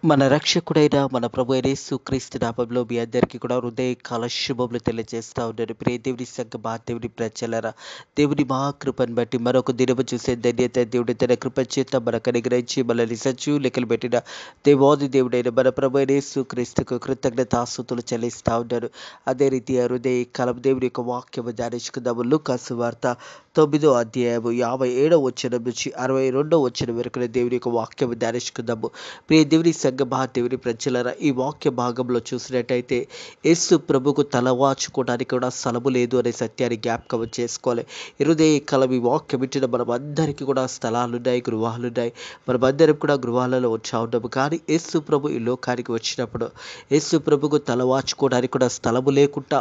మన రక్షకుడైన మన ప్రభు అయిన యేసుక్రీస్తు నామములో మీ అందరికీ కూడా హృదయకాల శుభములు తెలియజేస్తా ఉన్నాను. ప్రియ దేవుని సంగమా, దేవుని ప్రజలారా, దేవుని మహాకృపను బట్టి మరొక దినము చూసే ధన్యత దేవుడి తన కృప చేత మనకు అనుగ్రహించి మనల్ని సజీవ లెక్కలు పెట్టిన దేవాది దేవుడైన మన ప్రభు అయిన యేసుక్రీస్తుకు కృతజ్ఞతాస్తుతులు చెల్లిస్తా ఉన్నాను. అదే రీతిగా హృదయకాలం దేవుని యొక్క వాక్యము ధ్యానించుకుందాము. లూకాసు సువార్త 9వ అధ్యాయము 57వ వచనం నుంచి 62వ వచనం వరకు దేవుని యొక్క వాక్యము ధ్యానించుకుందాము. ప్రియ దేవుని సంగమా, దేవుని ప్రజలారా, ఈ వాక్య భాగంలో చూసినట్టయితే యేసు ప్రభుకు తలవాచుకోవడానికి కూడా స్థలము లేదు అనే సత్యాన్ని జ్ఞాపకం చేసుకోవాలి. హృదయ కలం ఈ వాక్యం వింటున్న మనం అందరికీ కూడా స్థలాలున్నాయి, గృహాలున్నాయి. మనమందరం కూడా గృహాలలో వచ్చా ఉన్నాము. కానీ యేసు ప్రభు ఈ లోకానికి వచ్చినప్పుడు యేసు ప్రభుకు తలవాచుకోవడానికి కూడా స్థలము లేకుండా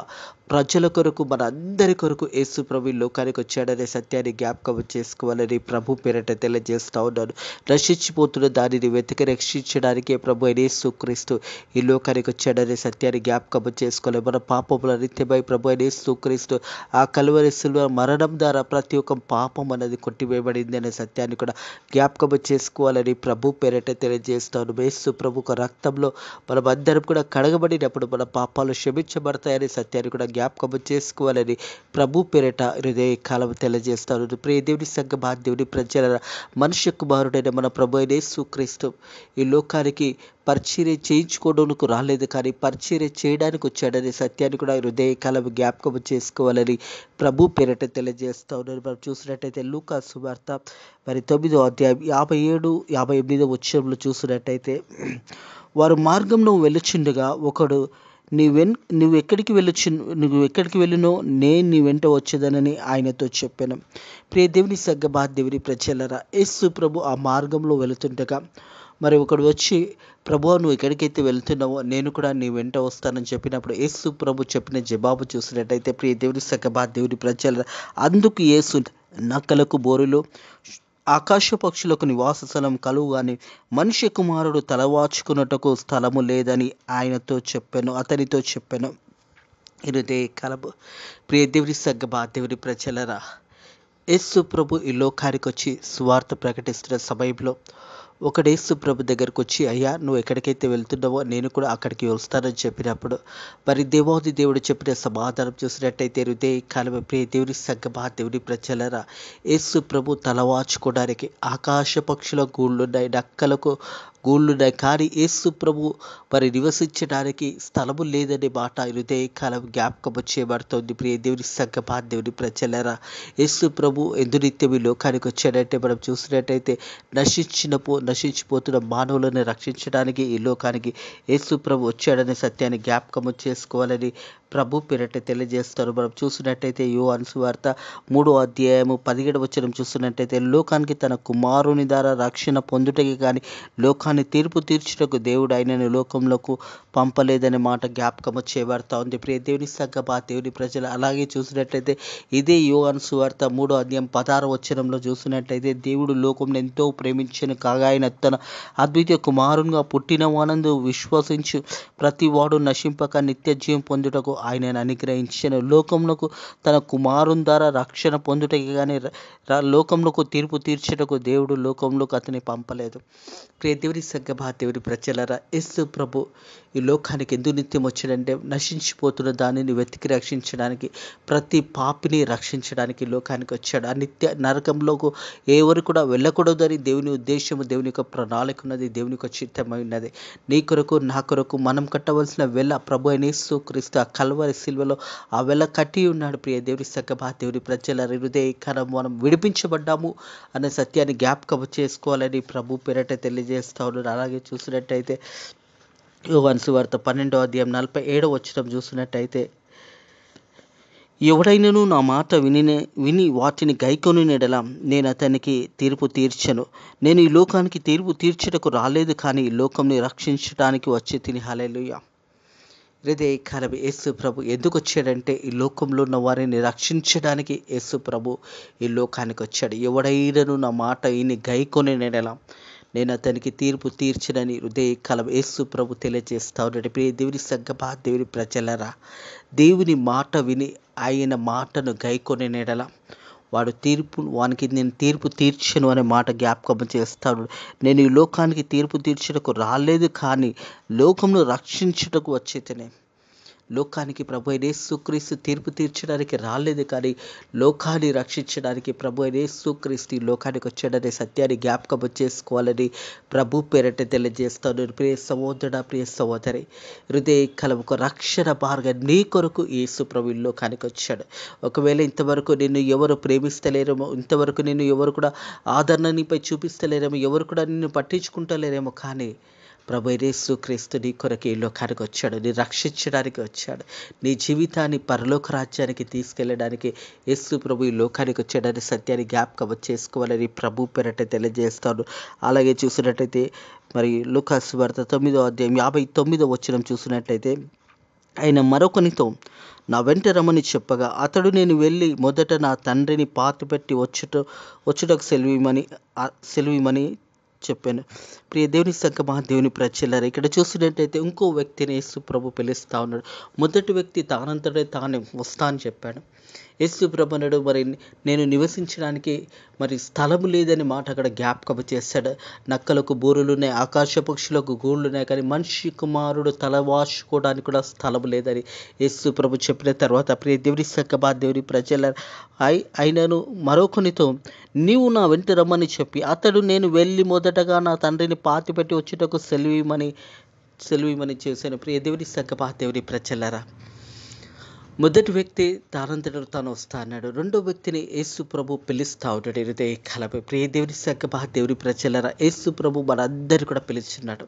ప్రజల కొరకు, మన అందరి కొరకు యేసు ప్రభు ఈ లోకానికి వచ్చాడనే సత్యాన్ని జ్ఞాపకం చేసుకోవాలని ప్రభు పేరట తెలియజేస్తా ఉన్నాను. నశించిపోతున్న దానిని వెతికి రక్షించడానికే ప్రభు అయిన యేసుక్రీస్తు ఈ లోకానికి వచ్చాడనే సత్యాన్ని జ్ఞాపకం చేసుకోవాలి. మన పాపముల నిత్యమై ప్రభు అయిన యేసుక్రీస్తు ఆ కలువరి శిలువ మరణం ద్వారా ప్రతి ఒక్క పాపం అనేది కొట్టివేయబడింది అనే సత్యాన్ని కూడా జ్ఞాపకం చేసుకోవాలని ప్రభు పేరట తెలియజేస్తాను. యేసు ప్రభు రక్తంలో మనం అందరం కూడా కడగబడినప్పుడు మన పాపాలు క్షమించబడతాయనే సత్యాన్ని కూడా జ్ఞాపకం చేసుకోవాలని ప్రభు పేరట హృదయ కాలం తెలియజేస్తాను. ప్రియ దేవుని సంగమా, దేవుని ప్రజల మనుష్య కుమారుడైన మన ప్రభు అయిన యేసుక్రీస్తు ఈ లోకానికి పరిచర్య చేయించుకోవడానికి రాలేదు, కానీ పరిచర్య చేయడానికి వచ్చాడనే సత్యాన్ని కూడా హృదయ కాలం జ్ఞాపకం చేసుకోవాలని ప్రభు పేరట తెలియజేస్తా ఉన్నారు. మనం చూసినట్టయితే లూకాసు సువార్త 9వ అధ్యాయం 57, 58 వచనంలో చూసినట్టయితే, వారు మార్గంలో వెళ్ళుచుండగా ఒకడు నువ్వు ఎక్కడికి వెళ్ళినో నేను నీ వెంట వచ్చేదనని ఆయనతో చెప్పాను. ప్రియ దేవుని సంగమా, దేవుని ప్రజలారా, యేసు ప్రభు ఆ మార్గంలో వెళుతుండగా మరి ఒకడు వచ్చి, ప్రభువా నువ్వు ఎక్కడికైతే వెళ్తున్నావో నేను కూడా నీ వెంట వస్తానని చెప్పినప్పుడు యేసు ప్రభు చెప్పిన జవాబు చూసినట్టయితే, ప్రియ దేవుని సంగమా, దేవుని ప్రజలారా, అందుకు యేసు నక్కలకు బోరులు, ఆకాశ పక్షులకు నివాస స్థలం కలువు కానీ మనుష్య కుమారుడు తలవాచుకున్నటకు స్థలము లేదని అతనితో చెప్పాను. ఇదే కలబు. ప్రియ దేవుని సంగమా, దేవుని ప్రజలారా, యేసు ప్రభు ఈ లోకానికి వచ్చి సువార్త ప్రకటిస్తున్న సమయంలో ఒకడు యేసు ప్రభు దగ్గరకు వచ్చి, అయ్యా నువ్వు ఎక్కడికైతే వెళ్తున్నావో నేను కూడా అక్కడికి వస్తానని చెప్పినప్పుడు మరి దేవాది దేవుడు చెప్పిన సమాధానం చూసినట్టయితే హృదయ కాలమే. ప్రియ దేవుని సంగమా, దేవుని ప్రజలారా, యేసు ప్రభు తలవాచుకోవడానికి ఆకాశ పక్షుల గూళ్ళున్నాయి, నక్కలకు గూళ్ళున్నాయి, కానీ యేసు ప్రభు మరి నివసించడానికి స్థలము లేదనే మాట హృదయ కాలం జ్ఞాపకం చేయబడుతుంది. ప్రియ దేవుని సంగమా, దేవుని ప్రజలారా, యేసు ప్రభు నిత్యం ఈ లోకానికి వచ్చాడంటే మనం చూసినట్టయితే నశించిపోతున్న మానవులను రక్షించడానికి ఈ లోకానికి యేసు ప్రభు వచ్చాడనే సత్యాన్ని జ్ఞాపకం చేసుకోవాలని ప్రభు పేరట తెలియజేస్తారు. మనం చూసినట్టయితే యోహాను సువార్త 3వ అధ్యాయము 17వ వచనం చూసినట్టయితే, లోకానికి తన కుమారుని ద్వారా రక్షణ పొందుటకి కానీ లోకాన్ని తీర్పు తీర్చుటకు దేవుడు ఆయనను లోకంలోకి పంపలేదనే మాట జ్ఞాపకం చేయబడతా ఉంది. ప్రియ దేవుని సంగమా, దేవుని ప్రజలు అలాగే చూసినట్లయితే ఇదే యోహాను సువార్త 3వ అధ్యాయం 16వ వచనంలో చూసినట్లయితే, దేవుడు లోకం ఎంతో ప్రేమించను కాగా ఆయన తన అద్వితీయ కుమారునిగా పుట్టిన వానందు విశ్వసించు ప్రతి వాడు నశింపక నిత్య జీవం పొందుటకు ఆయనను అనుగ్రహించిన లోకమునకు తన కుమారుని ద్వారా రక్షణ పొందుటకి కానీ లోకమునకు తీర్పు తీర్చుటకు దేవుడు లోకంలోకి అతని పంపలేదు. ప్రియ దేవుని సంగమా, దేవుని ప్రజలారా, యేసు ప్రభు ఈ లోకానికి ఎందుకు నిత్యం వచ్చాడంటే నశించిపోతున్న దానిని వెతికి రక్షించడానికి, ప్రతి పాపిని రక్షించడానికి లోకానికి వచ్చాడు. ఆ నిత్య నరకంలోకి ఎవరు కూడా వెళ్ళకూడదని దేవుని ఉద్దేశము, దేవుని యొక్క ప్రణాళిక ఉన్నది, దేవుని యొక్క చిత్తమై ఉన్నది. నీ కొరకు నా కొరకు మనం కట్టవలసిన వెల ప్రభు అయిన యేసుక్రీస్తు ఆ కల్వరి సిల్వలో ఆ వెల కట్టి ఉన్నాడు. ప్రియ దేవుని సంగమా, దేవుని ప్రజల హృదయ కరం మనం విడిపించబడ్డాము అనే సత్యాన్ని జ్ఞాపకం చేసుకోవాలని ప్రభు పేరట తెలియజేస్తా ఉన్నారు. అలాగే చూసినట్టయితే యోహాను సువార్త 12వ అధ్యాయం 47వ వచనం చూసినట్టయితే, ఎవడైనను నా మాట విని వాటిని గైకొని నెడల నేను అతనికి తీర్పు తీర్చను. నేను ఈ లోకానికి తీర్పు తీర్చుటకు రాలేదు, కానీ ఈ లోకంని రక్షించడానికి వచ్చి తిని. హల్లెలూయా. హృదయ కాలం యేసు ప్రభు ఎందుకు వచ్చాడంటే ఈ లోకంలో ఉన్న వారిని రక్షించడానికి యేసు ప్రభు ఈ లోకానికి వచ్చాడు. ఎవడైనను నా మాట విని గైకొని నెడల నేను అతనికి తీర్పు తీర్చనని హృదయ కాలం యేసు ప్రభు తెలియజేస్తా ఉన్నాడు. ప్రియ దేవుని సంగమా, దేవుని ప్రజలారా, దేవుని మాట విని ఆయన మాటను గైకొని నెడల వానికి నేను తీర్పు తీర్చను అనే మాట జ్ఞాపకం చేస్తాడు. నేను ఈ లోకానికి తీర్పు తీర్చుటకు రాలేదు, కానీ లోకమును రక్షించుటకు వచ్చేతనే. లోకానికి ప్రభు అయిన యేసుక్రీస్తు తీర్పు తీర్చడానికి రాలేదు, కానీ లోకాన్ని రక్షించడానికి ప్రభు అయిన యేసుక్రీస్తు ఈ లోకానికి వచ్చాడనే సత్యాన్ని జ్ఞాపకం చేసుకోవాలని ప్రభు పేరట తెలియజేస్తాను. ప్రియ సహోదరుడా, ప్రియ సహోదరి, హృదయ కలముకు రక్షణ మార్గం నీ కొరకు యేసు ప్రభు ఈ లోకానికి వచ్చాడు. ఒకవేళ ఇంతవరకు నిన్ను ఎవరు ప్రేమిస్తలేరేమో, ఇంతవరకు నిన్ను ఎవరు కూడా ఆదరణ నీపై చూపిస్తలేరేమో, ఎవరు కూడా నిన్ను పట్టించుకుంటలేరేమో, కానీ ప్రభు యేసుక్రీస్తు నీ కొరకు ఈ లోకానికి వచ్చాడు, నీ రక్షించడానికి వచ్చాడు, నీ జీవితాన్ని పరలోక రాజ్యానికి తీసుకెళ్ళడానికి యేసు ప్రభు ఈ లోకానికి వచ్చాడని సత్యాన్ని జ్ఞాపకం చేసుకోవాలని ప్రభు పేరట తెలియజేస్తాను. అలాగే చూసినట్టయితే మరి లూకా సువార్త 9వ అధ్యాయం 59వ వచనం చూసినట్టయితే, ఆయన మరొకనితో నా వెంట రమ్మని చెప్పగా అతడు, నేను వెళ్ళి మొదట నా తండ్రిని పాతిపెట్టి వచ్చుటకు సెలవిమని చెప్పాను. ప్రియ దేవుని సంగమా, దేవుని ప్రజలారా, ఇక్కడ చూసినట్టయితే ఇంకో వ్యక్తిని యేసు ప్రభు పిలుస్తా ఉన్నాడు. మొదటి వ్యక్తి తానంతటే తానే వస్తా అని చెప్పాడు. యేసు ప్రభు అన్నాడు, మరి నేను నివసించడానికి మరి స్థలము లేదని మాట అక్కడ జ్ఞాపకం చేశాడు. నక్కలకు బూరులు ఉన్నాయి, ఆకాశ పక్షులకు గూళ్ళు ఉన్నాయి, కానీ మనిషి కుమారుడు తలవాచుకోవడానికి కూడా స్థలము లేదని యేసు ప్రభు చెప్పిన తర్వాత, ప్రియ దేవుని సంగమా, దేవుని ప్రజల అయినను మరొకనితో నీవు నా వెంట రమ్మని చెప్పి అతడు, నేను వెళ్ళి మొదటగా నా తండ్రిని పాతిపెట్టి వచ్చుటకు సెలవిమని చేశాను. ప్రియ దేవుని సంగమా, దేవుని ప్రజలారా, మొదటి వ్యక్తి తానంతట తాను వస్తా అన్నాడు. రెండో వ్యక్తిని యేసు ప్రభు పిలుస్తా ఉంటాడు. హృదయ కలపై ప్రియ దేవుని సంగమా, దేవుని ప్రజలారా, యేసు ప్రభు మనందరూ కూడా పిలుస్తున్నాడు.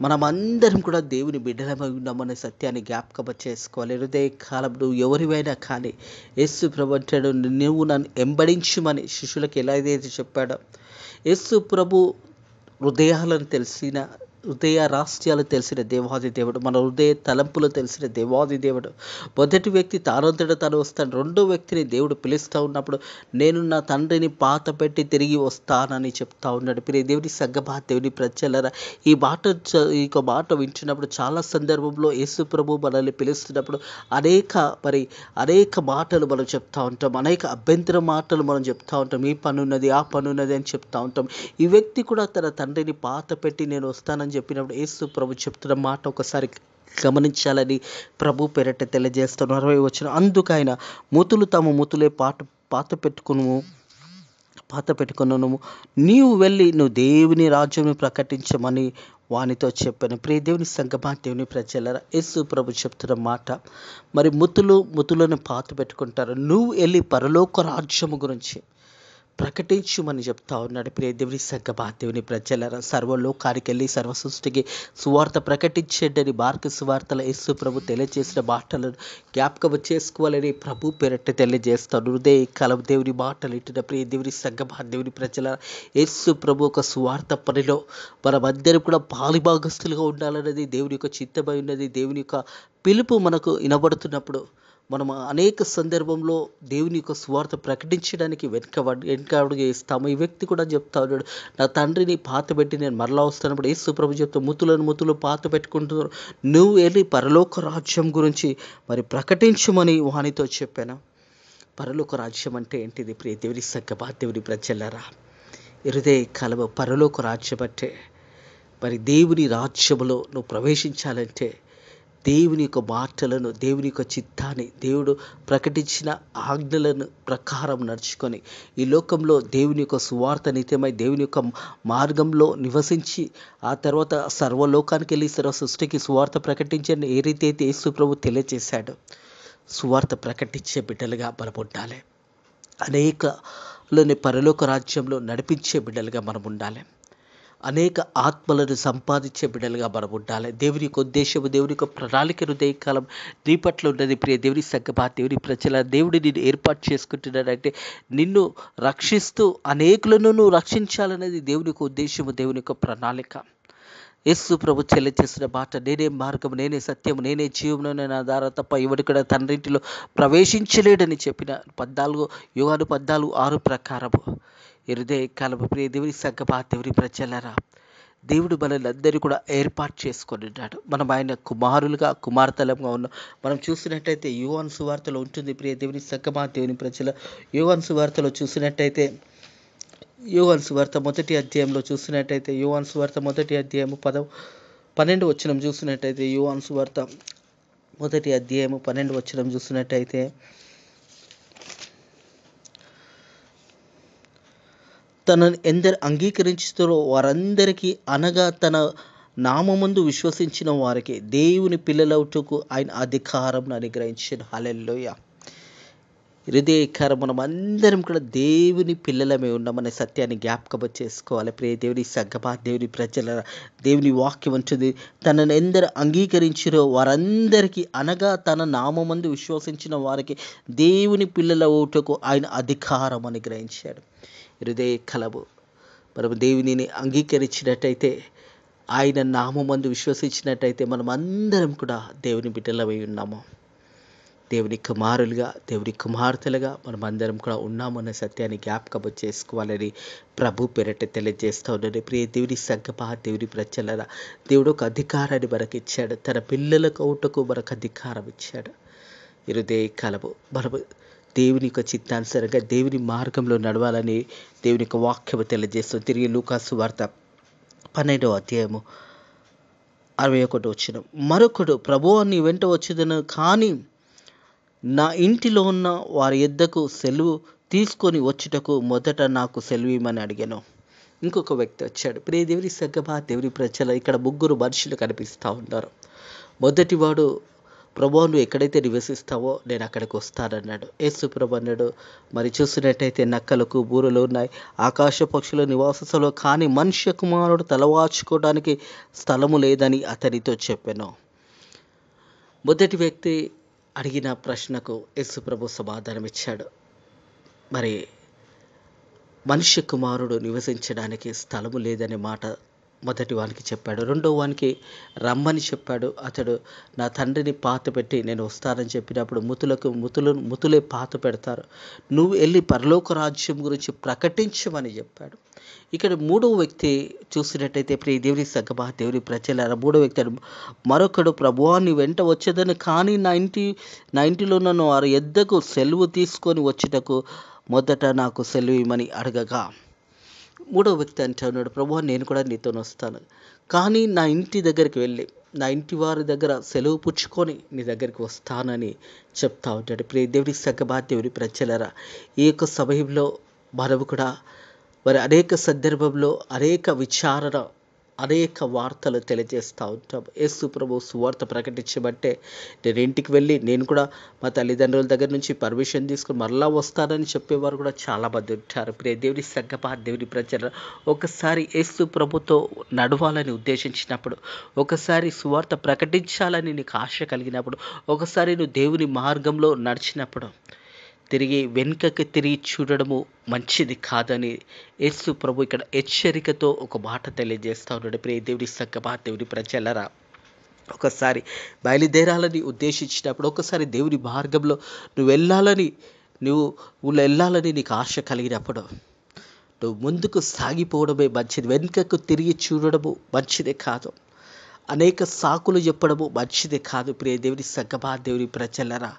మనమందరం కూడా దేవుని బిడ్డలమై ఉన్నామనే సత్యాన్ని జ్ఞాపకం చేసుకోవాలి. హృదయ కాలం నువ్వు ఎవరివైనా కానీ యేసు ప్రభు అంటాడు, నువ్వు నన్ను వెంబడించుమని శిష్యులకు ఎలా అయితే చెప్పాడో, యేసు ప్రభు హృదయ రహస్యాలు తెలిసిన దేవాది దేవుడు, మన హృదయ తలంపులు తెలిసిన దేవాది దేవుడు. మొదటి వ్యక్తి తానంతట తాను వస్తాడు. రెండో వ్యక్తిని దేవుడు పిలుస్తూ ఉన్నప్పుడు, నేను నా తండ్రిని పాత పెట్టి తిరిగి వస్తానని చెప్తా ఉన్నాడు. ప్రియ దేవుని సంగమా, దేవుని ప్రజలారా, ఈ మాట వింటున్నప్పుడు చాలా సందర్భంలో యేసు ప్రభు మనల్ని పిలుస్తున్నప్పుడు అనేక మాటలు మనం చెప్తా ఉంటాం, అనేక అభ్యంతర మాటలు మనం చెప్తా ఉంటాం. ఈ పనున్నది, ఆ పనున్నది అని చెప్తా ఉంటాం. ఈ వ్యక్తి కూడా తన తండ్రిని పాత పెట్టి నేను వస్తానని చెప్పినప్పుడు యేసు ప్రభు చెప్తున్న మాట ఒకసారి గమనించాలని ప్రభు పేరట తెలియజేస్తాను. 60వ వచనం, అందుకైన మూతులు తమ మూతులే పాత పెట్టుకున్నాను, నీవు వెళ్ళి నువ్వు దేవుని రాజ్యం ప్రకటించమని వానితో చెప్పాను. ప్రియ దేవుని సంగమా, దేవుని ప్రజలారా, యేసు ప్రభు చెప్తున్న మాట, మరి ముతులను పాత పెట్టుకుంటారు, నువ్వు వెళ్ళి పరలోక రాజ్యము గురించి ప్రకటించుమని చెప్తా ఉన్నాడు. ప్రియ దేవుని సంగమా, దేవుని ప్రజలారా, సర్వలోకానికి వెళ్ళి సర్వ సృష్టికి సువార్త ప్రకటించేటని మార్కు సువార్తల యేసు ప్రభు తెలియజేసిన మాటలను జ్ఞాపకం చేసుకోవాలని ప్రభు పేరట తెలియజేస్తాను. హృదయ కలం దేవుని మాటలు ఇట్టిన ప్రియ దేవుని సంగమా, దేవుని ప్రజలారా, యేసు ప్రభు ఒక సువార్త పనిలో మనమందరం కూడా పాలిభాగస్తులుగా ఉండాలన్నది దేవుని యొక్క చిత్తమై ఉన్నది. దేవుని యొక్క పిలుపు మనకు వినబడుతున్నప్పుడు మనం అనేక సందర్భంలో దేవుని యొక్క సువార్త ప్రకటించడానికి వెనకడుగు ఇస్తాము. ఈ వ్యక్తి కూడా చెప్తా ఉన్నాడు, నా తండ్రిని పాత పెట్టి నేను మరలా వస్తానప్పుడు యేసు ప్రభు చెప్తా, ముతులు పాత పెట్టుకుంటున్నారు, నువ్వు వెళ్ళి పరలోక రాజ్యం గురించి మరి ప్రకటించమని వానితో చెప్పాను. పరలోక రాజ్యం అంటే ఏంటిది? ప్రియ దేవుని సంగమా, దేవుని ప్రజలారా, హృదయ కలవ పరలోక రాజ్యం అంటే మరి దేవుని రాజ్యములో నువ్వు ప్రవేశించాలంటే దేవుని యొక్క మాటలను, దేవుని యొక్క చిత్తాన్ని, దేవుడు ప్రకటించిన ఆజ్ఞలను ప్రకారం నడుచుకొని ఈ లోకంలో దేవుని యొక్క సువార్త నిత్యమై దేవుని యొక్క మార్గంలో నివసించి ఆ తర్వాత సర్వలోకానికి వెళ్ళి సర్వ సృష్టికి సువార్త ప్రకటించని ఏ రీతి అయితే యేసు ప్రభు తెలియజేశాడు, సువార్త ప్రకటించే బిడ్డలుగా మనం ఉండాలి. అనేకలోని పరలోక రాజ్యంలో నడిపించే బిడ్డలుగా మనం ఉండాలి. అనేక ఆత్మలను సంపాదించే బిడ్డలుగా మనం ఉండాలి. దేవుని యొక్క ఉద్దేశము, దేవుని యొక్క ప్రణాళిక హృదయ కాలం నీ పట్ల ఉన్నది. ప్రియ దేవుని సంగమా, దేవుని ప్రజల, దేవుడు నిన్ను ఏర్పాటు చేసుకుంటున్నాడంటే నిన్ను రక్షిస్తూ అనేకులను నువ్వు రక్షించాలనేది దేవుని యొక్క ఉద్దేశము, దేవుని యొక్క ప్రణాళిక. యేసు ప్రభు తెలియజేసిన మాట, నేనే మార్గము, నేనే సత్యము, నేనే జీవము, నేను ఆధార తప్ప ఎవడు కూడా తండ్రింటిలో ప్రవేశించలేడని చెప్పిన యోహాను 14:6 ప్రకారము హృదయ కాలము. ప్రియ దేవుని సంగమా, దేవుని ప్రజలారా, దేవుడు మనల్ని అందరినీ కూడా ఏర్పాటు చేసుకొని ఉన్నాడు. మనం ఆయన కుమారులుగా కుమార్తెలుగా ఉన్నాం. మనం చూసినట్టయితే యోహాను సువార్తలో ఉంటుంది. ప్రియ దేవుని సంగమా, దేవుని ప్రజల, యోహాను సువార్తలో చూసినట్టయితే యోహాను సువార్త మొదటి అధ్యాయంలో చూసినట్టయితే యోహాను సువార్త మొదటి అధ్యాయము 12 వచనం చూసినట్టయితే యోహాను సువార్త మొదటి అధ్యాయము 12 వచనం చూసినట్టయితే తనను ఎందరు అంగీకరించుతారో వారందరికీ, అనగా తన నామమందు విశ్వసించిన వారికి దేవుని పిల్లలవుటకు ఆయన అధికారం అనుగ్రహించాడు. హల్లెలూయా. హృదయకారం మనం అందరం కూడా దేవుని పిల్లలమే ఉన్నామనే సత్యాన్ని జ్ఞాపకం చేసుకోవాలి. ప్రియ దేవుని సంగమా, దేవుని ప్రజల, దేవుని వాక్యం ఉంటుంది, తనను ఎందరు అంగీకరించిరో వారందరికీ, అనగా తన నామమందు విశ్వసించిన వారికి దేవుని పిల్లలవుటకు ఆయన అధికారం అనుగ్రహించాడు. హృదయ కలము మనం దేవునిని అంగీకరించినట్టయితే, ఆయన నామమందు విశ్వసించినట్టయితే మనం అందరం కూడా దేవుని బిడ్డలమై ఉన్నాము. దేవుని కుమారులుగా, దేవుని కుమార్తెలుగా మనం అందరం కూడా ఉన్నామన్న సత్యాన్ని జ్ఞాపకం చేసుకోవాలని ప్రభు పేరట తెలియజేస్తూ ఉన్నాడు. ప్రియ దేవుని సంగమా, దేవుని ప్రజలరా, దేవుడు ఒక అధికారాన్ని మనకి ఇచ్చాడు. తన పిల్లలకు అవుటకు మనకు అధికారం ఇచ్చాడు. హృదయ కలము మనము దేవుని యొక్క చిత్తానుసారంగా దేవుని మార్గంలో నడవాలని దేవుని యొక్క వాక్యము తెలియజేస్తుంది. తిరిగి లూకాసు వార్త 12వ అధ్యాయము 61 వచనం. మరొకడు, ప్రభువా నీ వెంట వచ్చేదను, కానీ నా ఇంటిలో ఉన్న వారి యొద్దకు సెలవు తీసుకొని వచ్చుటకు మొదట నాకు సెలవిమ్మని అడిగాను. ఇంకొక వ్యక్తి వచ్చాడు. ప్రియ దేవుని సంగమా, దేవుని ప్రజల, ఇక్కడ ముగ్గురు మనుషులు కనిపిస్తూ ఉన్నారు. మొదటివాడు, ప్రభువా నువ్వు ఎక్కడైతే నివసిస్తావో నేను అక్కడికి వస్తానన్నాడు. యేసు ప్రభు అన్నాడు, మరి చూసినట్టయితే నక్కలకు బూరలు ఉన్నాయి, ఆకాశ పక్షుల నివాస స్థలం, కానీ మనుష్య కుమారుడు తలవాచుకోవడానికి స్థలము లేదని అతనితో చెప్పాను. మొదటి వ్యక్తి అడిగిన ప్రశ్నకు యేసు ప్రభు సమాధానం ఇచ్చాడు. మరి మనుష్య కుమారుడు నివసించడానికి స్థలము లేదనే మాట మొదటి వానికి చెప్పాడు. రెండో వానికి రమ్మని చెప్పాడు. అతడు నా తండ్రిని పాత పెట్టి నేను వస్తానని చెప్పినప్పుడు ముతులే పాత పెడతారు, నువ్వు వెళ్ళి పరలోక రాజ్యం గురించి ప్రకటించమని చెప్పాడు. ఇక్కడ మూడవ వ్యక్తి చూసినట్టయితే, ప్రియ దేవుని సంగమా, దేవుని ప్రజల, మూడవ వ్యక్తి మరొకడు, ప్రభువా నీ వెంట వచ్చేదని, కానీ నా ఇంటిలో నన్ను వారి యొద్దకు సెలవు తీసుకొని వచ్చుటకు మొదట నాకు సెలవు ఇమ్మని అడగగా, మూడవ వ్యక్తి అంటున్నాడు, ప్రభువా నేను కూడా నీతో వస్తాను, కానీ నా ఇంటి దగ్గరికి వెళ్ళి నా ఇంటి వారి దగ్గర సెలవు పుచ్చుకొని నీ దగ్గరికి వస్తానని చెప్తా ఉంటాడు. ప్రియ దేవుని సంగమా, దేవుని ప్రజలరా, ఈ యొక్క సమయంలో మనము కూడా మరి అనేక సందర్భంలో అనేక విచారణ, అనేక వార్తలు తెలియజేస్తూ ఉంటాం. యేసు ప్రభు సువార్త ప్రకటించబట్టే నేను ఇంటికి వెళ్ళి నేను కూడా మా తల్లిదండ్రుల దగ్గర నుంచి పర్మిషన్ తీసుకుని మరలా వస్తానని చెప్పేవారు కూడా చాలామంది ఉంటారు. ప్రియ దేవుని సంగమా, దేవుని ప్రజలు, ఒకసారి యేసు ప్రభుతో నడవాలని ఉద్దేశించినప్పుడు, ఒకసారి సువార్త ప్రకటించాలని నీకు ఆశ కలిగినప్పుడు, ఒకసారి నువ్వు దేవుని మార్గంలో నడిచినప్పుడు తిరిగి వెనుకకి తిరిగి చూడడము మంచిది కాదని యేసు ప్రభు ఇక్కడ హెచ్చరికతో ఒక మాట తెలియజేస్తూ ఉన్నాడు. ప్రియ దేవుని సంగమా, దేవుని ప్రజలరా, ఒకసారి బయలుదేరాలని ఉద్దేశించినప్పుడు, ఒకసారి దేవుని మార్గంలో నువ్వు వెళ్ళాలని నీకు ఆశ కలిగినప్పుడు నువ్వు ముందుకు సాగిపోవడమే మంచిది. వెనుకకు తిరిగి చూడడము మంచిదే కాదు. అనేక సాకులు చెప్పడము మంచిదే కాదు. ప్రియ దేవుని సంగమా, దేవుని ప్రజలరా,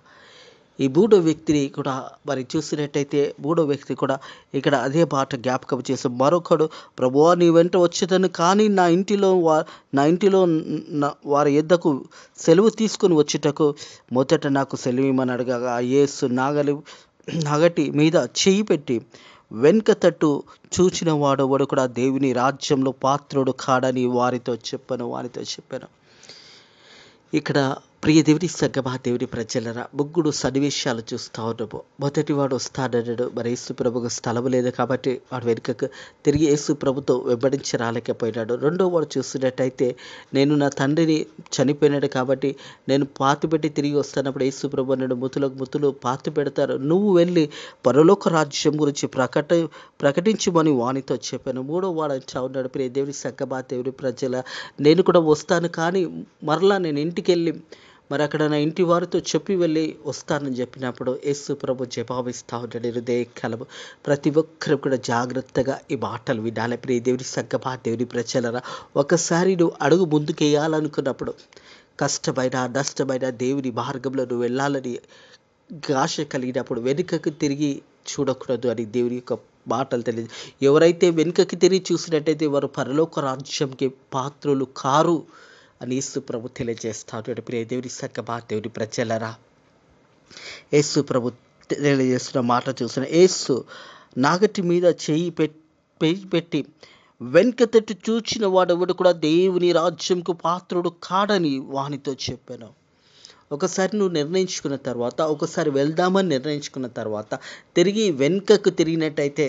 ఈ మూడో వ్యక్తిని కూడా మరి చూసినట్టయితే, మూడో వ్యక్తి కూడా ఇక్కడ అదే మాట జ్ఞాపకం చేసి, మరొకడు, ప్రభువా నీ వెంట వచ్చేదను, కానీ నా ఇంటిలో వారి యొద్దకు సెలవు తీసుకొని వచ్చుటకు మొదట నాకు సెలవు ఇమ్మని అడగగా, యేసు నాగటి మీద చేయి పెట్టి వెనుక తట్టు చూచిన వాడు కూడా దేవుని రాజ్యంలో పాత్రుడు కాడని వారితో చెప్పాను. ఇక్కడ ప్రియ దేవుని సంగమా, దేవుని ప్రజలరా, ముగ్గురు సన్నివేశాలు చూస్తూ ఉన్నాము. మొదటి వాడు వస్తాడన్నాడు. మరి యేసు ప్రభుకు స్థలం లేదు కాబట్టి వాడు వెనుకకు తిరిగి యేసు ప్రభుతో వెంబడించి రాలేకపోయినాడు. రెండో వాడు చూసినట్టయితే, నేను నా తండ్రిని చనిపోయినాడు కాబట్టి నేను పాతి పెట్టి తిరిగి వస్తున్నప్పుడు యేసు ప్రభు అన్నాడు, ముతులు పాతి పెడతారు, నువ్వు వెళ్ళి పరలోక రాజ్యం గురించి ప్రకటించమని వానితో చెప్పాను. మూడో వాడు అంటా ఉన్నాడు, ప్రియ దేవుని సంగమా, దేవుని ప్రజల, నేను కూడా వస్తాను, కానీ మరలా నేను ఇంటికి వెళ్ళి మరి అక్కడ నా ఇంటి వారితో చెప్పి వెళ్ళి వస్తానని చెప్పినప్పుడు యేసు ప్రభు జవాబిస్తా ఉంటాడు. హృదయ కలము ప్రతి ఒక్కరు కూడా జాగ్రత్తగా ఈ మాటలు వినాలి. ప్రియ దేవుని సంగమా, దేవుని ప్రజలరా, ఒకసారి నువ్వు అడుగు ముందుకేయాలనుకున్నప్పుడు కష్టమైన నష్టమైన దేవుని మార్గంలో నువ్వు వెళ్ళాలని ఆశ కలిగినప్పుడు వెనుకకు తిరిగి చూడకూడదు అని దేవుని యొక్క మాటలు తెలియదు. ఎవరైతే వెనుకకి తిరిగి చూసినట్టయితే వారు పరలోక రాజ్యంకి పాత్రులు కారు అని యేసు ప్రభు తెలియజేస్తాడు. ప్రియ దేవుని సంగమా, దేవుని ప్రజలరా, యేసు ప్రభు తెలియజేస్తున్న మాట చూసిన యేసు నాగటి మీద చేయి పెట్టి వెనుక తట్టు చూచిన వాడెవడు కూడా దేవుని రాజ్యంకు పాత్రుడు కాడని వానితో చెప్పాను. ఒకసారి నువ్వు నిర్ణయించుకున్న తర్వాత, ఒకసారి వెళ్దామని నిర్ణయించుకున్న తర్వాత తిరిగి వెనుకకు తిరిగినట్టయితే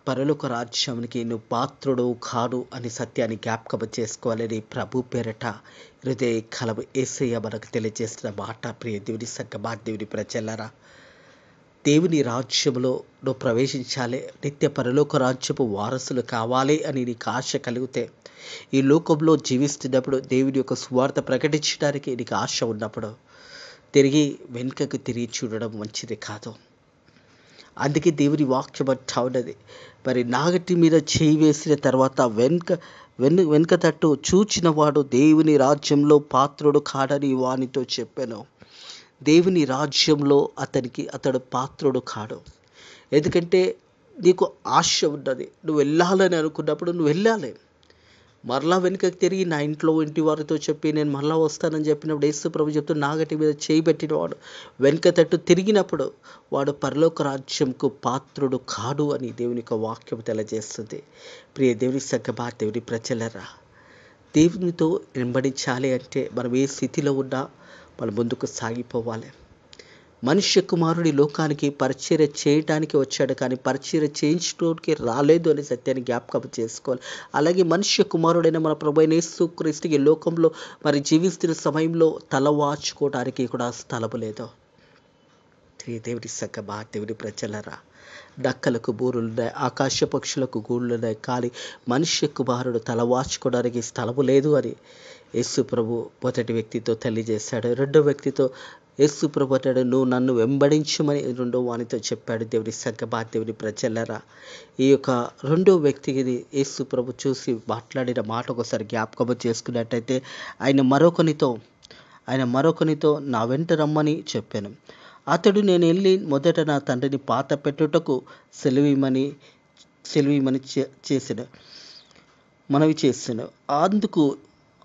పరలోక రాజ్యానికి నువ్వు పాత్రుడు కాడు అని సత్యాన్ని జ్ఞాపకం చేసుకోవాలని ప్రభు పేరట హృదయ కలము యేసయ్య మనకు తెలియజేస్తున్న మాట. ప్రియ దేవుని సంగమా, దేవుని ప్రజలరా, దేవుని రాజ్యంలో నువ్వు ప్రవేశించాలి, నిత్య పరలోక రాజ్యపు వారసులు కావాలి అని నీకు ఆశ కలిగితే, ఈ లోకంలో జీవిస్తున్నప్పుడు దేవుని యొక్క సువార్త ప్రకటించడానికి నీకు ఆశ ఉన్నప్పుడు తిరిగి వెనుకకు తిరిగి చూడడం మంచిది కాదు. అందుకే దేవుని వాక్యం అంటా ఉన్నది, మరి నాగటి మీద చేయి వేసిన తర్వాత వెనుక తట్టు చూచిన వాడు దేవుని రాజ్యంలో పాత్రుడు కాడని వానితో చెప్పాను. దేవుని రాజ్యంలో అతడు పాత్రుడు కాడు. ఎందుకంటే నీకు ఆశ ఉన్నది, నువ్వు వెళ్ళాలని అనుకున్నప్పుడు నువ్వు వెళ్ళాలి. మరలా వెనుకకి తిరిగి నా ఇంటి వారితో చెప్పి నేను మరలా వస్తానని చెప్పినప్పుడు యేసు ప్రభు చెప్తూ నాగటి మీద చేయి పెట్టినవాడు వెనుక తట్టు తిరిగినప్పుడు వాడు పరలోక రాజ్యంకు పాత్రుడు కాడు అని దేవుని యొక్క వాక్యం తెలియజేస్తుంది. ప్రియ దేవుని సంగమా, దేవుని ప్రజలరా, దేవునితో వెంబడించాలి అంటే మనం ఏ స్థితిలో ఉన్నా మనం ముందుకు సాగిపోవాలి. మనుష్య కుమారుడి లోకానికి పరిచర్య చేయడానికి వచ్చాడు, కానీ పరిచర్య చేయించడానికి రాలేదు అనే సత్యాన్ని జ్ఞాపకం చేసుకోవాలి. అలాగే మనుష్య కుమారుడైన మన ప్రభువైన యేసుక్రీస్తుకి లోకంలో మరి జీవిస్తున్న సమయంలో తల వాచుకోవడానికి కూడా స్థలము లేదు. దేవుని సంగమా, దేవుని ప్రజలరా, డక్కలకు బూరులున్నాయి, ఆకాశ పక్షులకు గూళ్ళున్నాయి, కానీ మనుష్య కుమారుడు తల వాచుకోవడానికి స్థలము లేదు అని యేసు ప్రభు మొదటి వ్యక్తితో తెలియజేశాడు. రెండో వ్యక్తితో యేసు ప్రభు అంటాడు, నువ్వు నన్ను వెంబడించమని రెండో వానితో చెప్పాడు. దేవుని సంగమా, దేవుని ప్రజలరా, ఈ యొక్క రెండో వ్యక్తికి యేసు ప్రభు చూసి మాట్లాడిన మాట ఒకసారి జ్ఞాపకం చేసుకున్నట్టయితే ఆయన మరొకనితో నా వెంట రమ్మని చెప్పాను. అతడు నేను వెళ్ళి మొదట నా తండ్రిని పాత పెట్టుటకు సెలవిమని మనవి చేశాను.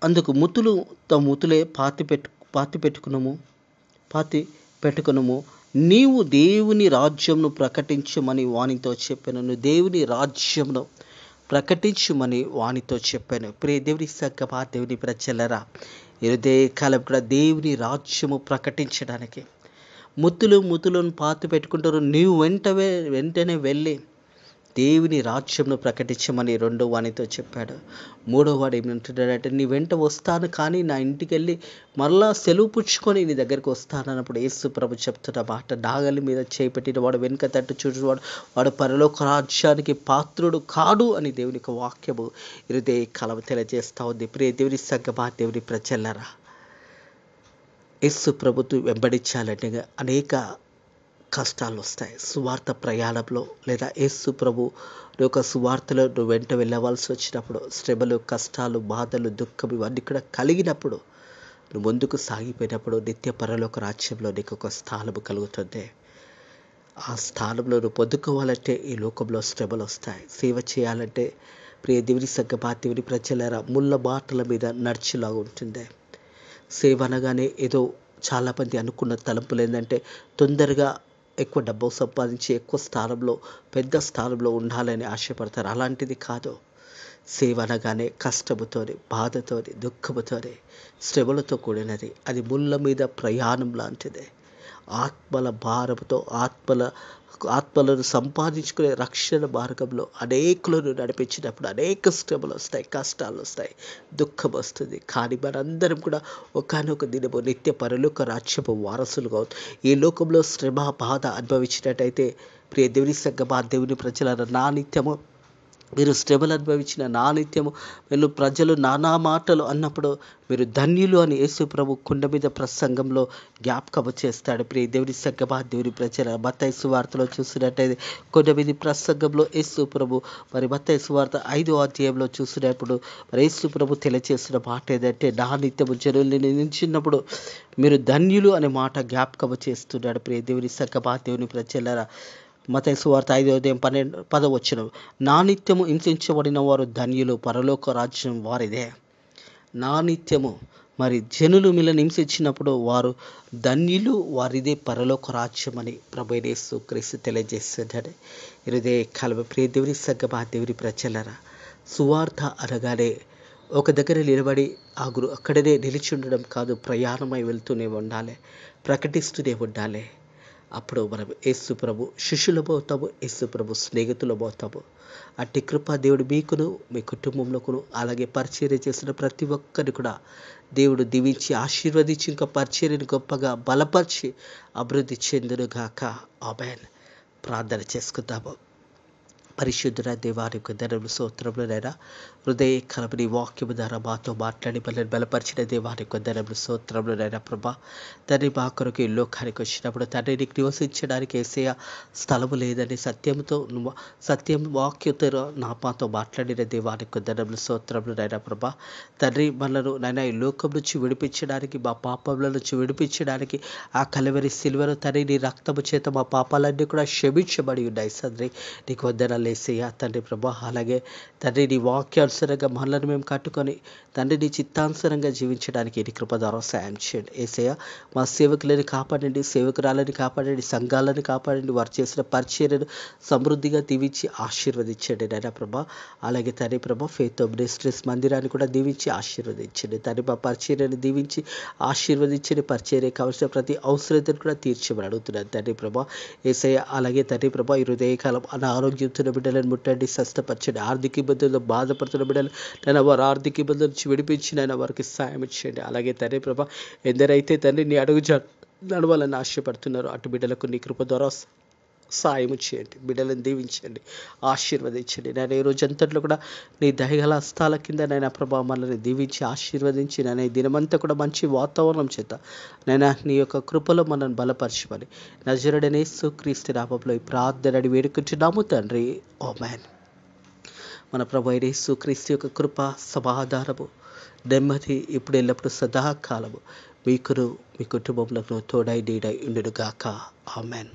అందుకు ముతులు తమ ముతులే పాతి పెట్టుకునము, నీవు దేవుని రాజ్యంను ప్రకటించమని వానితో చెప్పాను. నువ్వు దేవుని రాజ్యంను ప్రకటించమని వానితో చెప్పాను. ప్రియ దేవుని సంగమా, దేవుని ప్రజలరా, ఇదే కాలం కూడా దేవుని రాజ్యము ప్రకటించడానికి ముత్తులను పాతి పెట్టుకుంటారు. నీవు వెంటనే వెళ్ళి దేవుని రాజ్యంను ప్రకటించమని రెండో వానితో చెప్పాడు. మూడో వాడు ఏమంటున్నాడంటే, నీ వెంట వస్తాను, కానీ నా ఇంటికి వెళ్ళి మరలా సెలవు పుచ్చుకొని నీ దగ్గరికి వస్తానన్నప్పుడు యేసు ప్రభు చెప్తున్న మాట, నాగలి మీద చేపెట్టిన వాడు వెనుక తట్టు చూసేవాడు వాడు పరలోక రాజ్యానికి పాత్రుడు కాడు అని దేవుని యొక్క వాక్యము హృదయ కలవ తెలియజేస్తూ ఉంది. ప్రియ దేవుని సంగమా, దేవుని ప్రజలరా, యేసు ప్రభుత్వం వెంబడించాలంటే అనేక కష్టాలు వస్తాయి. సువార్త ప్రయాణంలో లేదా యేసు ప్రభు యొక్క సువార్తలో నువ్వు వెంట వెళ్ళవలసి వచ్చినప్పుడు శ్రమలు, కష్టాలు, బాధలు, దుఃఖం ఇవన్నీ కూడా కలిగినప్పుడు నువ్వు ముందుకు సాగిపోయినప్పుడు నిత్య పరలోక రాజ్యంలో నీకు ఒక స్థానము కలుగుతుంది. ఆ స్థానంలో నువ్వు పొందుకోవాలంటే ఈ లోకంలో శ్రమలు వస్తాయి. సేవ చేయాలంటే ప్రియ దేవుని సంగమా, దేవుని ప్రజలరా, ముళ్ళ బాటల మీద నడిచేలాగా ఉంటుంది. సేవ అనగానే ఏదో చాలామంది అనుకున్న తలంపులు ఏంటంటే తొందరగా ఎక్కువ డబ్బు సంపాదించి ఎక్కువ స్థానంలో పెద్ద స్థానంలో ఉండాలని ఆశపడతారు. అలాంటిది కాదు. సేవ అనగానే కష్టముతోని, బాధతోని, దుఃఖముతోని, శ్రమలతో కూడినది. అది ముళ్ళ మీద ప్రయాణం లాంటిది. ఆత్మల భారంతో ఆత్మలను సంపాదించుకునే రక్షణ మార్గంలో అనేకులను నడిపించినప్పుడు అనేక శ్రమలు వస్తాయి, కష్టాలు వస్తాయి, దుఃఖం వస్తుంది. కానీ మనందరం కూడా ఒకానొక దినము నిత్య పరలోక రాజ్యపు వారసులుగా అవుతాం. ఈ లోకంలో శ్రమ, బాధ అనుభవించినట్టయితే ప్రియ దేవుని సంగమా, దేవుని ప్రజల నా నిత్యము మీరు శ్రమలు అనుభవించిన నా నిత్యము మీరు ప్రజలు నానా మాటలు అన్నప్పుడు మీరు ధన్యులు అని యేసు ప్రభు కుండ మీద ప్రసంగంలో జ్ఞాపకము చేస్తాడు. ప్రియ దేవుని సంగమా, దేవుని ప్రజల మత్తయి సువార్తలో చూసినట్టయితే కొండ మీద ప్రసంగంలో యేసు ప్రభు మరి మత్తయి సువార్త 5వ అధ్యాయంలో చూసినప్పుడు మరి యేసు ప్రభు తెలియచేసిన మాట ఏదంటే, నా నిత్యము జనుల్ని నిందించినప్పుడు మీరు ధన్యులు అనే మాట జ్ఞాపకము చేస్తున్నాడు. ప్రియ దేవుని సంగమా, దేవుని ప్రజల మత్తయి సువార్త 5వ అధ్యాయం 10వ వచనం, నా నిత్యము హింసించబడిన వారు ధన్యులు, పరలోక రాజ్యం వారిదే. నా నిత్యము మరి జనులు మిమ్మల్ని హింసించినప్పుడు వారు ధన్యులు, వారిదే పరలోక రాజ్యం అని ప్రభు యేసు క్రీస్తు తెలియజేస్తున్నాడు. ఇదే కాలం ప్రియ దేవుని సంగమా, దేవుని ప్రజలరా, సువార్త అనగానే ఒక దగ్గర నిలబడి అక్కడనే నిలిచి ఉండడం కాదు, ప్రయాణమై వెళ్తూనే ఉండాలి, ప్రకటిస్తూనే ఉండాలి. అప్పుడు మనం యేసు ప్రభు శిష్యులము అవుతాము, యేసు ప్రభు స్నేహితులము అవుతాము. అట్టి కృప దేవుడు మీకును మీ కుటుంబంలోకును అలాగే పరిచర్య చేసిన ప్రతి ఒక్కరిని కూడా దేవుడు దీవించి ఆశీర్వదించి ఇంకా పరిచర్యను గొప్పగా బలపరిచి అభివృద్ధి చెందునుగాక. ఆమేన్. ప్రార్థన చేసుకుందాము. పరిశుద్ధుడ దేవాని యొక్క ధనములు స్తోత్రములనైనా హృదయ కలపని వాక్యము ద్వారా మాతో మాట్లాడి మనల్ని బలపరిచిన దేవాని యొక్క ధనములు స్తోత్రములనైనా ప్రభా. తండ్రి, మా కొరకు ఈ లోకానికి వచ్చినప్పుడు తండ్రి నీకు నివసించడానికి యేసయ్య స్థలము లేదని సత్యం వాక్యతో మాతో మాట్లాడిన దేవాని యొక్క ధనములు స్తోత్రములనైనా ప్రభా. తండ్రి, మనను నైనా ఈ లోకం నుంచి విడిపించడానికి, మా పాపముల నుంచి విడిపించడానికి ఆ కలవరి సిలువను తండ్రి నీ రక్తము చేత మా పాపాలన్నీ కూడా క్షమించబడి ఉన్నాయి. తండ్రి నీకు వందనాలు యేసయ్య. తండ్రి ప్రభా, అలాగే తండ్రి నీ వాక్యానుసారంగా మనలను మేము కట్టుకొని తండ్రి నీ చిత్తానుసారంగా జీవించడానికి నీ కృప ద్వారా సాయం చేయండి యేసయ్య. మా సేవకులని కాపాడండి, సేవకురాలని కాపాడండి, సంఘాలను కాపాడండి, వారు చేసిన పరిచర్యను సమృద్ధిగా దీవించి ఆశీర్వదించండి నాయనా ప్రభా. అలాగే తండ్రి ప్రభా, ఫెయిత్ ఆఫ్ మినిస్ట్రీస్ మందిరాన్ని కూడా దీవించి ఆశీర్వదించండి తండ్రి. మా పరిచర్యను దీవించి ఆశీర్వదించండి, పరిచర్య కావాల్సిన ప్రతి అవసరతను కూడా తీర్చమని అడుగుతున్నాను తండ్రి ప్రభా యేసయ్య. అలాగే తండ్రి ప్రభా, ఈ హృదయకాలం అనారోగ్యంతో బిడ్డలను ముట్టండి, స్వస్థపరచండి. ఆర్థిక ఇబ్బందులతో బాధపడుతున్న బిడ్డలు నేను వారు ఆర్థిక ఇబ్బందుల నుంచి విడిపించి నేను వారికి సాయం ఇచ్చేయండి. అలాగే తండ్రి ప్రభా, ఎందరైతే తండ్రి నీ అడుగు నడవాలని ఆశపడుతున్నారు అటు బిడ్డలకు నీ కృప ద్వారా సాయం చేయండి, బిడ్డలను దీవించండి, ఆశీర్వదించండి. నేను ఈ రోజు అంతట్లో కూడా నీ దయగల హస్తాల కింద నైనా ప్రభా మనల్ని దీవించి ఆశీర్వదించి నేను ఈ దినమంతా కూడా మంచి వాతావరణం చేత నైనా నీ యొక్క కృపలో మనల్ని బలపరచమని నజరుడైన యేసుక్రీస్తు నామములో ఈ ప్రార్థన వేడుకుంటున్నాము తండ్రి. ఆమేన్. మన ప్రభు అయిన యేసుక్రీస్తు యొక్క కృప, సమాధానము, నెమ్మది ఇప్పుడు ఎల్లప్పుడూ సదాకాలము మీకును మీ కుటుంబంలో తోడై నీడై ఉండునుగాక. ఆమేన్.